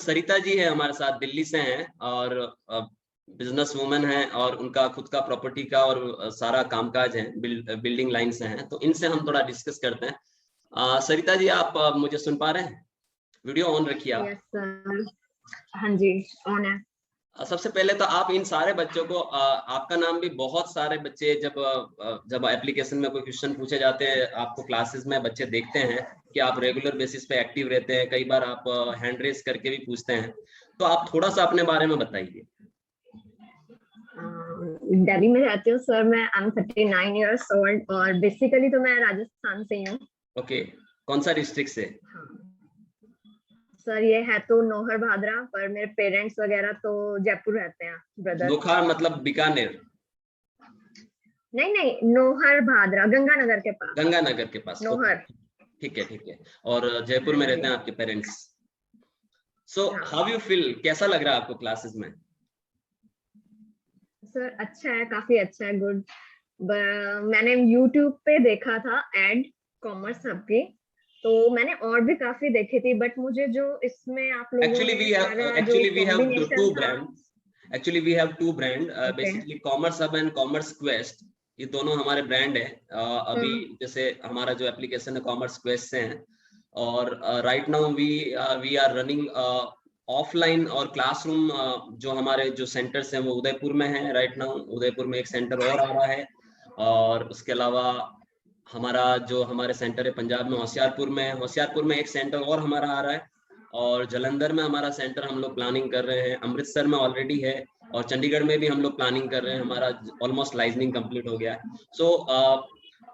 सरिता जी है हमारे साथ, दिल्ली से हैं और बिजनेस वुमन है और उनका खुद का प्रॉपर्टी का और सारा कामकाज है, बिल्डिंग लाइन से हैं, तो इनसे हम थोड़ा डिस्कस करते हैं। सरिता जी, आप मुझे सुन पा रहे हैं? वीडियो ऑन रखिए आप। Yes sir. हाँ जी, ऑन है। सबसे पहले तो आप इन सारे बच्चों को, आपका नाम भी बहुत सारे बच्चे जब एप्लीकेशन में कोई क्वेश्चन पूछे जाते हैं, आपको क्लासेस में बच्चे देखते हैं कि आप रेगुलर बेसिस पे एक्टिव रहते हैं, कई बार आप हैंड रेस करके भी पूछते हैं, तो आप थोड़ा सा अपने बारे में बताइए। दिल्ली में रहती हूँ सर मैं। आई एम 39 इयर्स ओल्ड और बेसिकली तो मैं राजस्थान से ही हूँ। ओके, कौन सा डिस्ट्रिक्ट से? सर ये है तो नौहर भादरा, पर मेरे पेरेंट्स वगैरह तो जयपुर रहते हैं, ब्रदर। नोखा मतलब बीकानेर? नहीं नहीं, नौहर भादरा गंगानगर के पास। गंगानगर के पास, ओके। नौहर। ठीक है ठीक है। और जयपुर हाँ में रहते जी। हैं आपके पेरेंट्स। सो हाँ हाउ यू फील, कैसा लग रहा है आपको क्लासेस में? सर, अच्छा है, काफी अच्छा है, गुड। मैंने YouTube पे देखा था एड कॉमर्स हब की, तो मैंने और भी काफी देखी थी, बट मुझे जो इसमें आप लोगों Actually, ने we have सारा जो actually we have combination two था। brands. Actually, we have two brand. Okay. Basically, Commerce Hub and Commerce Quest. ये दोनों हमारे ब्रांड है। अभी जैसे हमारा जो एप्लीकेशन है कॉमर्स क्वेस्ट से है, और right now we are running offline और क्लासरूम। जो हमारे जो सेंटर्स हैं वो उदयपुर में है। राइट नाउ उदयपुर में एक सेंटर और आ रहा है, और उसके अलावा हमारे सेंटर है पंजाब में होशियारपुर में। होशियारपुर में एक सेंटर और हमारा आ रहा है, और जलंधर में हमारा सेंटर हम लोग प्लानिंग कर रहे हैं। अमृतसर में ऑलरेडी है, और चंडीगढ़ में भी हम लोग प्लानिंग कर रहे हैं। हमारा ऑलमोस्ट लाइजनिंग कंप्लीट हो गया है। सो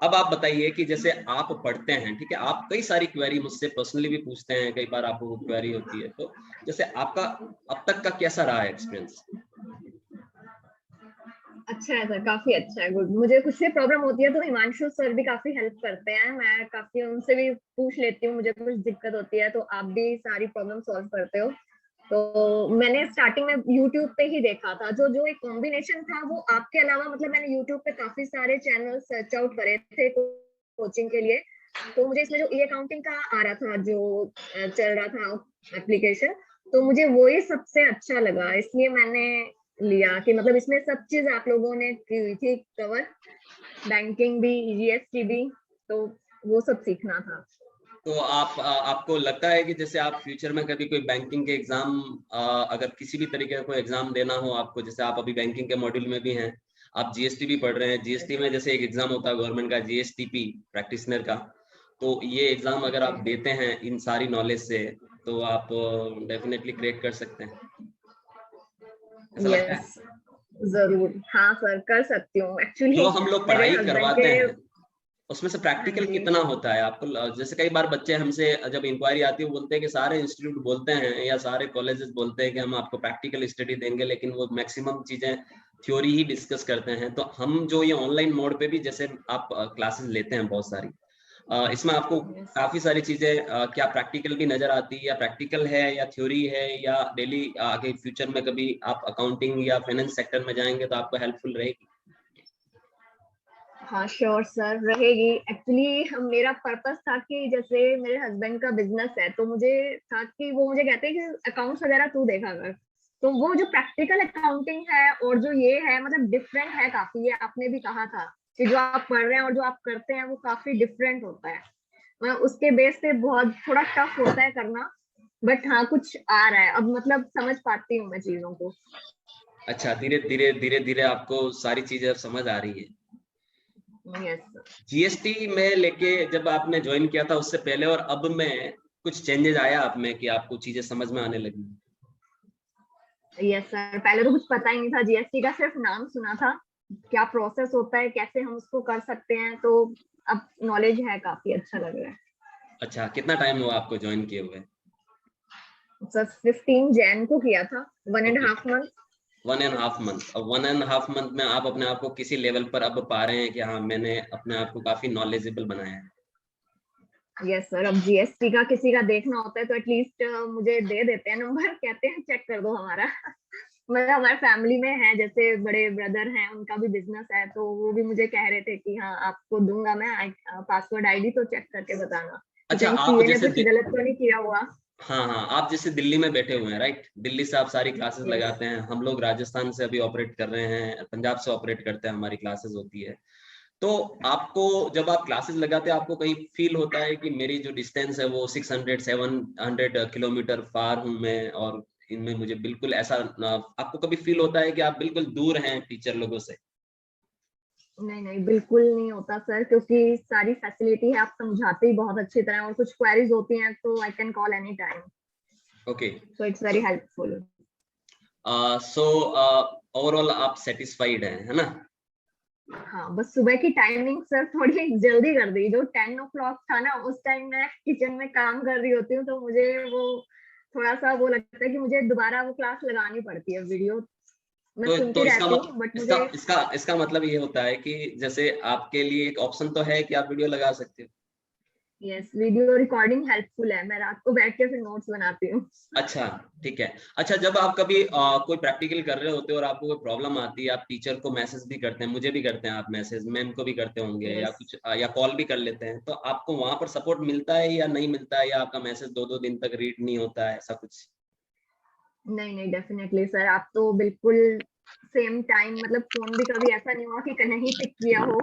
अब आप बताइए कि जैसे आप पढ़ते हैं, ठीक है, आप कई सारी क्वेरी मुझसे पर्सनली भी पूछते हैं, कई बार आपको क्वेरी होती है, तो जैसे आपका अब तक का कैसा रहा है एक्सपीरियंस? अच्छा है सर, काफी अच्छा है, गुड। मुझे कुछ से प्रॉब्लम होती है तो हिमांशु सर भी काफी हेल्प करते हैं, मैं काफी उनसे भी पूछ लेती हूँ, मुझे कुछ दिक्कत होती है तो आप भी सारी प्रॉब्लम सॉल्व करते हो। तो मैंने स्टार्टिंग में YouTube पे ही देखा था, जो जो एक कॉम्बिनेशन था वो आपके अलावा, मतलब मैंने YouTube पे काफी सारे चैनल सर्च आउट करे थे कोचिंग के लिए, तो मुझे इसमें जो ई अकाउंटिंग का आ रहा था, जो चल रहा था एप्लीकेशन, तो मुझे वो ही सबसे अच्छा लगा, इसलिए मैंने लिया कि मतलब इसमें सब चीज आप लोगों ने की हुई थी कवर, बैंकिंग भी, जीएसटी भी, तो वो सब सीखना था। तो आपको लगता है कि जैसे आप फ्यूचर में कभी कोई बैंकिंग के एग्जाम, अगर किसी भी तरीके का कोई एग्जाम देना हो आपको, जैसे आप अभी बैंकिंग के मॉड्यूल में भी हैं, आप जीएसटी भी पढ़ रहे हैं, जीएसटी में जैसे एक एग्जाम होता है गवर्नमेंट का, जीएसटीपी प्रैक्टिशनर का, तो ये एग्जाम अगर आप देते हैं इन सारी नॉलेज से, तो आप डेफिनेटली क्रैक कर सकते हैं, ऐसा लगता है? यस, जरूर। हाँ सर, कर सकती हूँ जो एक्चुअली। हम लोग मेरे पढ़ाई हस्बैंड करवाते के। हैं उसमें से हाँ प्रैक्टिकल जी। कितना होता है आपको? जैसे कई बार बच्चे हमसे जब इंक्वायरी आती है, वो बोलते हैं कि सारे इंस्टीट्यूट बोलते हैं या सारे कॉलेजेस बोलते हैं कि हम आपको प्रैक्टिकल स्टडी देंगे, लेकिन वो मैक्सिमम चीजें थ्योरी ही डिस्कस करते हैं। तो हम जो ये ऑनलाइन मोड पे भी जैसे आप क्लासेस लेते हैं बहुत सारी, इसमें आपको काफी सारी चीजें क्या प्रैक्टिकल भी नजर आती है, या प्रैक्टिकल है या थ्योरी है, या डेली आगे फ्यूचर में कभी आप अकाउंटिंग या फाइनेंस सेक्टर में जाएंगे तो आपको हेल्पफुल रहेगी? हाँ श्योर सर, रहेगी। एक्चुअली मेरा पर्पस था कि जैसे मेरे हस्बैंड का बिजनेस है, तो मुझे था कि वो मुझे कहते हैं कि अकाउंट्स वगैरह तू देखा कर, तो वो जो प्रैक्टिकल अकाउंटिंग है और जो ये है, मतलब डिफरेंट है काफी। ये आपने भी कहा था कि जो आप पढ़ रहे हैं और जो आप करते हैं वो काफी डिफरेंट होता है, मतलब उसके बेस पे बहुत थोड़ा टफ होता है करना, बट हाँ कुछ आ रहा है अब, मतलब समझ पाती हूँ मैं चीजों को। अच्छा, धीरे धीरे आपको सारी चीजें अब समझ आ रही है। यस। जीएसटी में लेके जब आपने ज्वाइन किया था उससे पहले और अब में कुछ चेंजेस आया आप में कि आपको चीजें समझ में आने लगी? यस सर, पहले तो कुछ पता ही नहीं था, जीएसटी का सिर्फ नाम सुना था, क्या प्रोसेस होता है, कैसे हम उसको कर सकते हैं, तो अब नॉलेज है, काफी अच्छा लग रहा है। अच्छा, कितना टाइम हुआ आपको ज्वाइन किए हुए? सर 15 जैन को किया था, 1.5 मंथ। 1.5 मंथ। और 1.5 मंथ में आप अपने आप को किसी लेवल पर अब पा रहे हैं कि हाँ, मैंने अपने आप को काफी नॉलेजेबल बनाया है? यस सर, अब जीएसटी का किसी का देखना होता है तो एटलीस्ट मुझे दे देते हैं नंबर, कहते हैं चेक कर दो हमारा। मतलब हमारे फैमिली में है, जैसे बड़े ब्रदर हैं, उनका भी बिजनेस है, तो वो भी मुझे कह रहे थे कि हाँ आपको दूंगा मैं पासवर्ड आईडी, तो चेक करके बताना कि अच्छा, कहीं आप सीए ने जैसे कुछ गलत तो नहीं किया हुआ। हाँ हाँ, आप जैसे दिल्ली में बैठे हुए हैं, राइट? दिल्ली से आप सारी क्लासेस यस। लगाते हैं, हम लोग राजस्थान से अभी ऑपरेट कर रहे हैं, पंजाब से ऑपरेट करते हैं, हमारी क्लासेस होती है। तो आपको जब आप क्लासेस लगाते हैं, आपको कहीं फील होता है कि मेरी जो डिस्टेंस है वो 600-700 किलोमीटर फार हूँ मैं, और इनमें मुझे बिल्कुल ऐसा आपको कभी फील होता है कि आप बिल्कुल दूर हैं टीचर लोगों से? नहीं नहीं, बिल्कुल नहीं होता सर, क्योंकि सारी फैसिलिटी है, आप समझाते ही बहुत अच्छी तरह, और कुछ क्वेरीज होती हैं तो I can call any time, okay. So it's very helpful. So overall आप सेटिस्फाइड हैं, है ना? हाँ, बस सुबह की टाइमिंग सर थोड़ी जल्दी कर दी, जो 10 o'clock था ना, उस टाइम मैं किचन में काम कर रही होती हूँ, तो मुझे वो थोड़ा सा वो लगता है कि मुझे दोबारा वो क्लास लगानी पड़ती है, वीडियो मैं तो सुनती इसका रहती हूँ, बट इसका मुझे। इसका इसका मतलब ये होता है कि जैसे आपके लिए एक ऑप्शन तो है कि आप वीडियो लगा सकते हो। यस, वीडियो रिकॉर्डिंग हेल्पफुल है, मैं रात को बैठ के फिर नोट्स बनाती हूँ। अच्छा, ठीक है। अच्छा, जब आप कभी कोई प्रैक्टिकल कर रहे होते हो और आपको कोई प्रॉब्लम आती है, आप टीचर को मैसेज भी करते हैं, मुझे भी करते हैं आप मैसेज, मैम को भी करते होंगे, या यस। कुछ या कॉल भी कर लेते हैं, तो आपको वहां पर सपोर्ट मिलता है या नहीं मिलता है, या आपका मैसेज 2-2 दिन तक रीड नहीं होता है, ऐसा कुछ? नहीं नहीं, डेफिनेटली सर, आप तो बिल्कुल सेम टाइम, मतलब फोन भी कभी ऐसा नहीं हुआ कि नहीं पिक किया हो,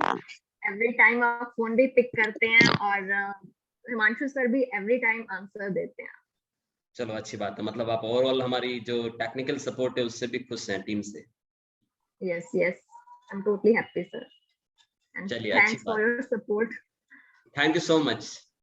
एवरी टाइम आप फोन भी पिक करते हैं, और हिमांशु सर भी एवरी टाइम आंसर देते हैं। चलो, अच्छी बात है। मतलब आप ओवरऑल हमारी जो टेक्निकल सपोर्ट है उससे भी खुश हैं, टीम से? Yes yes, I am totally happy sir, and चलिए, अच्छी थैंक्स फॉर बात। Your support. Thank you so much.